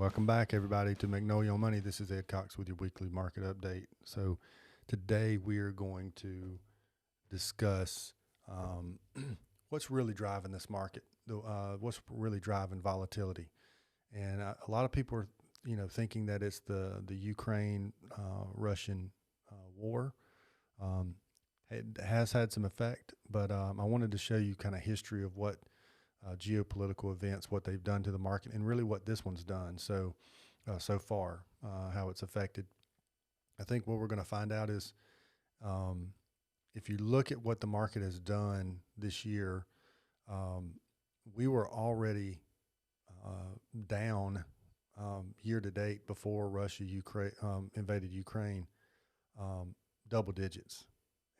Welcome back, everybody, to Magnolia On Money. This is Ed Cox with your weekly market update. So, today we are going to discuss what's really driving this market, what's really driving volatility. And a lot of people are, thinking that it's the Ukraine Russian war. It has had some effect, but I wanted to show you kind of history of what geopolitical events, what they've done to the market, and really what this one's done so far, how it's affected. I think what we're going to find out is if you look at what the market has done this year, we were already down year to date before Russia invaded Ukraine, double digits.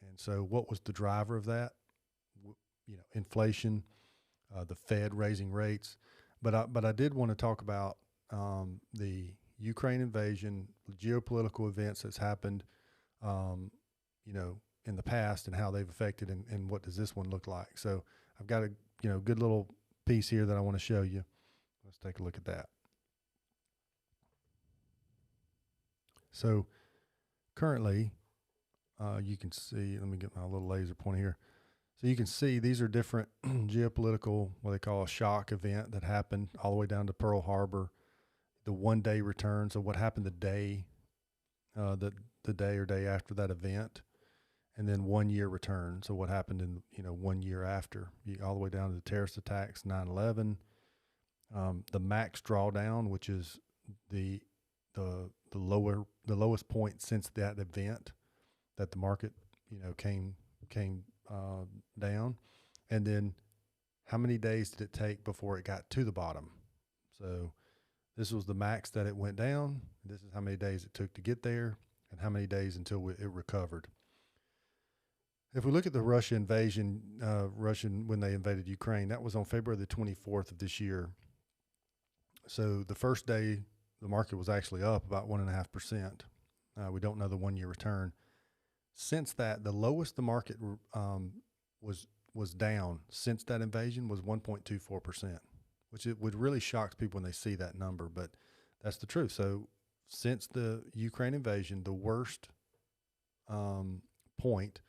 And so what was the driver of that? Inflation, the Fed raising rates, but I did want to talk about the Ukraine invasion, geopolitical events that's happened, in the past, and how they've affected, and what does this one look like. So I've got a good little piece here that I want to show you. Let's take a look at that. So currently, you can see. Let me get my little laser pointer here. So you can see these are different geopolitical, what they call a shock event that happened all the way down to Pearl Harbor, the 1 day return. So what happened the day or day after that event, and then 1 year return. So what happened in 1 year after, all the way down to the terrorist attacks, 9/11, the max drawdown, which is the lowest point since that event that the market came down, and then how many days did it take before it got to the bottom? So this was the max that it went down. This is how many days it took to get there, and how many days until it recovered. If we look at the Russia invasion, when they invaded Ukraine, that was on February the 24th of this year. So the first day, the market was actually up about 1.5%. We don't know the 1 year return. Since that, the lowest the market was down since that invasion was 1.24%, which it would really shock people when they see that number, but that's the truth. So since the Ukraine invasion, the worst point,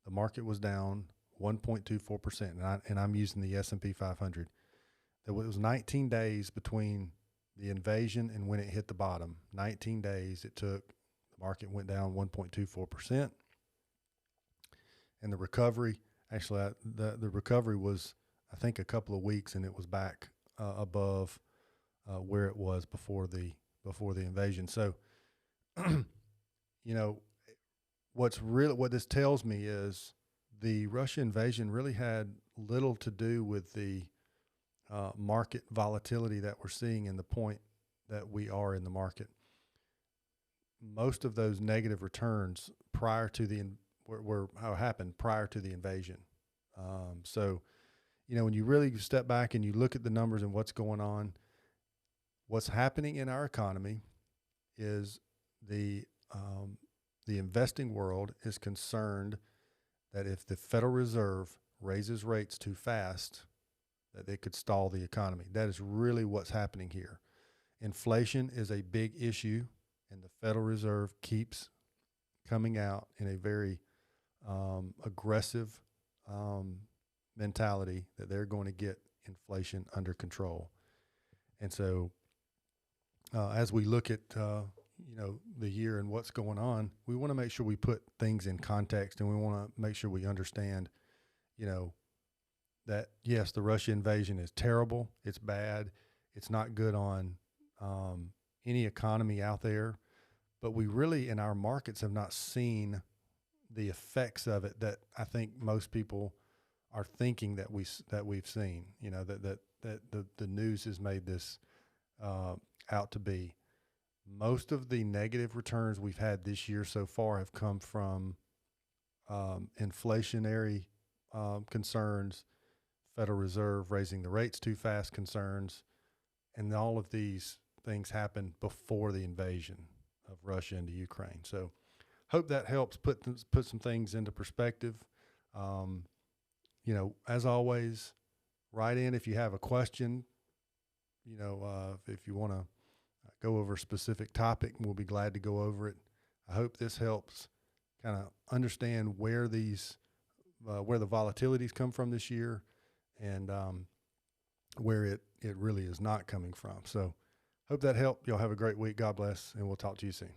the market was down 1.24%, and I'm using the S&P 500. There was 19 days between the invasion and when it hit the bottom. 19 days it took. The market went down 1.24%, and the recovery, actually, the recovery was, I think, a couple of weeks, and it was back above where it was before the invasion. So, what this tells me is the Russia invasion really had little to do with the market volatility that we're seeing and the point that we are in the market. Most of those negative returns prior to were how happened prior to the invasion. So, when you really step back and you look at the numbers and what's going on, what's happening in our economy is the investing world is concerned that if the Federal Reserve raises rates too fast, that they could stall the economy. That is really what's happening here. Inflation is a big issue, and the Federal Reserve keeps coming out in a very aggressive mentality that they're going to get inflation under control. And so as we look at the year and what's going on, we want to make sure we put things in context, and we want to make sure we understand that yes, the Russia invasion is terrible, it's bad, it's not good on any economy out there, but we really in our markets have not seen the effects of it that I think most people are thinking that we've seen. That the news has made this out to be. Most of the negative returns we've had this year so far have come from inflationary concerns, Federal Reserve raising the rates too fast concerns, and all of these things happened before the invasion of Russia into Ukraine. So hope that helps put some things into perspective. As always, write in if you have a question. If you want to go over a specific topic, and we'll be glad to go over it. I hope this helps kind of understand where the volatilities come from this year, and where it really is not coming from. So hope that helped. Y'all have a great week. God bless, and we'll talk to you soon.